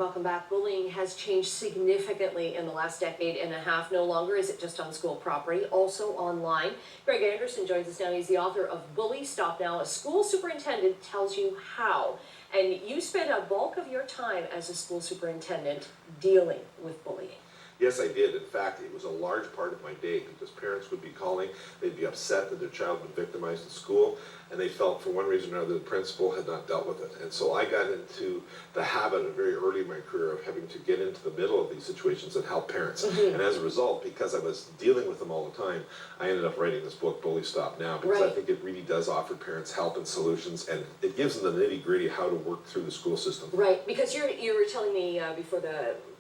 Welcome back. Bullying has changed significantly in the last decade and a half. No longer is it just on school property, also online. Greg Anderson joins us now. He's the author of Bully Stop Now, A School Superintendent Tells You How. And you spent a bulk of your time as a school superintendent dealing with bullying. Yes, I did. In fact, it was a large part of my day because parents would be calling, they'd be upset that their child had been victimized in school, and they felt for one reason or another the principal had not dealt with it. And so I got into the habit very early in my career of having to get into the middle of these situations and help parents. And as a result, because I was dealing with them all the time, I ended up writing this book, Bully Stop Now, because I think it really does offer parents help and solutions, and it gives them the nitty-gritty how to work through the school system. Right, because you were telling me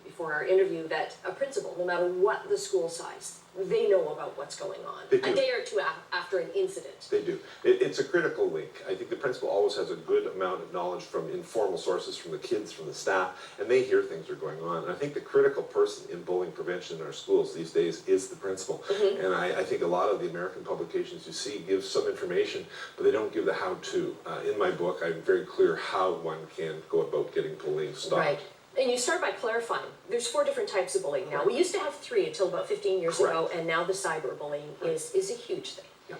before our interview that a principal, no matter what the school size, they know about what's going on a day or two after an incident. They do. It's a critical link. I think the principal always has a good amount of knowledge from informal sources, from the kids, from the staff, and they hear things are going on. And I think the critical person in bullying prevention in our schools these days is the principal. And I think a lot of the American publications you see give some information, but they don't give the how-to. In my book, I'm very clear how one can go about getting bullying stopped. Right. And you start by clarifying, there's 4 different types of bullying now. We used to have 3 until about 15 years ago, and now the cyberbullying is a huge thing. Yeah.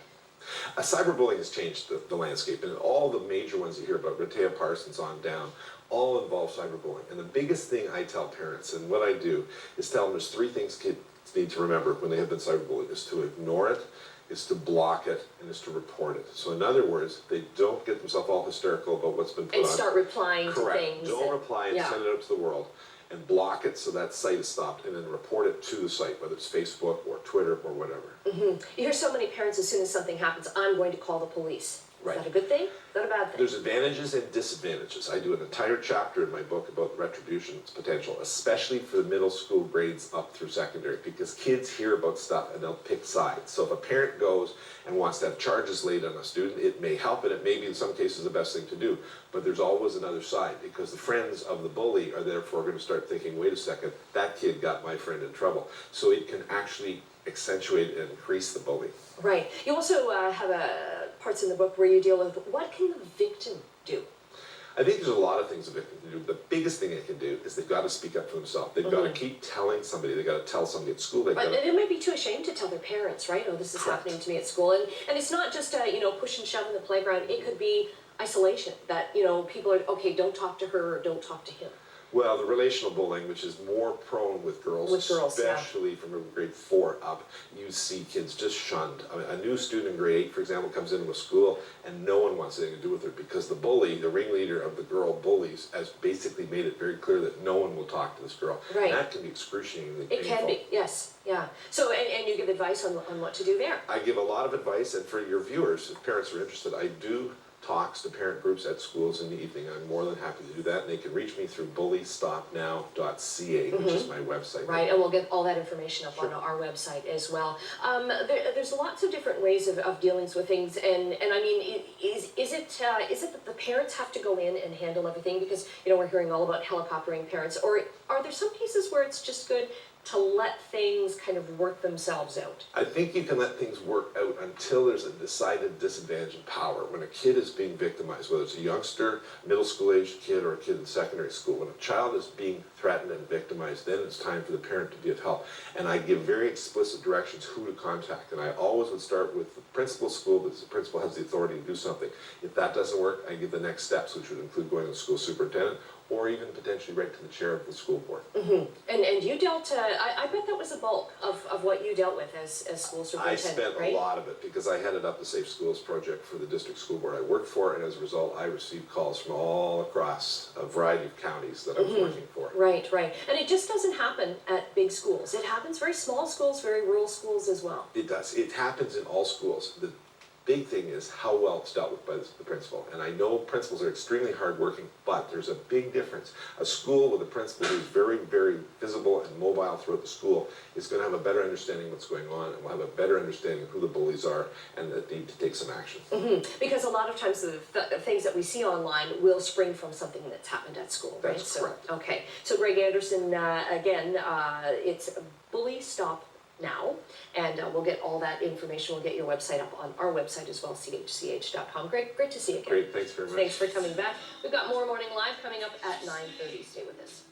Cyberbullying has changed the landscape, and all the major ones you hear about, Rehtaeh Parsons on down, all involve cyberbullying. And the biggest thing I tell parents, and what I do, is tell them there's 3 things kids need to remember when they have been cyberbullied, is to ignore it, is to block it, and is to report it. So in other words, they don't get themselves all hysterical about what's been put on. And start replying to things. Don't reply and send it out to the world. And block it so that site is stopped, and then report it to the site, whether it's Facebook or Twitter or whatever. You hear so many parents, as soon as something happens, I'm going to call the police. Is that a good thing? Is that a bad thing? There's advantages and disadvantages. I do an entire chapter in my book about retribution's potential, especially for the middle school grades up through secondary, because kids hear about stuff and they'll pick sides. So if a parent goes and wants to have charges laid on a student, it may help, and it may be in some cases the best thing to do. But there's always another side, because the friends of the bully are therefore going to start thinking, wait a second, that kid got my friend in trouble. So it can actually accentuate and increase the bullying. Right. You also have parts in the book where you deal with what can the victim do? I think there's a lot of things a victim can do. The biggest thing they can do is they've got to speak up for themselves. They've got to keep telling somebody. They've got to tell somebody at school. But they might be too ashamed to tell their parents, right? Oh, this is happening to me at school. And it's not just, push and shove in the playground. It could be isolation, that, people are, okay, don't talk to her or don't talk to him. Well, the relational bullying, which is more prone with girls, especially from grade 4 up, you see kids just shunned. I mean, a new student in grade 8, for example, comes into a school and no one wants anything to do with her because the bully, the ringleader of the girl bullies, has basically made it very clear that no one will talk to this girl. Right. And that can be excruciatingly painful. It can be, yes, yeah. So, and you give advice on what to do there. I give a lot of advice, and for your viewers, if parents are interested, I do talks to parent groups at schools in the evening. I'm more than happy to do that, and they can reach me through bullystopnow.ca, which is my website. Right, and we'll get all that information up on our website as well. There's lots of different ways of dealing with things, and I mean, is it that the parents have to go in and handle everything? Because we're hearing all about helicoptering parents, or are there some cases where it's just good to let things kind of work themselves out? I think you can let things work out until there's a decided disadvantage in power. When a kid is being victimized, whether it's a youngster, middle school aged kid, or a kid in secondary school, when a child is being threatened and victimized, then it's time for the parent to be of help. And I give very explicit directions who to contact. And I always would start with the principal school, because the principal has the authority to do something. If that doesn't work, I give the next steps, which would include going to the school superintendent, or even potentially right to the chair of the school board. And you dealt, I bet that was a bulk of what you dealt with as school superintendent, I spent a lot of it because I headed up the Safe Schools project for the district school board I worked for, and as a result I received calls from all across a variety of counties that I was working for. Right. And it just doesn't happen at big schools. It happens very small schools, very rural schools as well. It does. It happens in all schools. The big thing is how well it's dealt with by the principal. And I know principals are extremely hardworking, but there's a big difference. A school with a principal who's very, very visible and mobile throughout the school is going to have a better understanding of what's going on, and will have a better understanding of who the bullies are and that they need to take some action. Because a lot of times the things that we see online will spring from something that's happened at school, right? That's correct. Okay. So Greg Anderson, again, it's Bully Stop Now, and we'll get all that information. We'll get your website up on our website as well, chch.com. Great to see you again. Great, thanks very much. Thanks for coming back. We've got more Morning Live coming up at 9:30. Stay with us.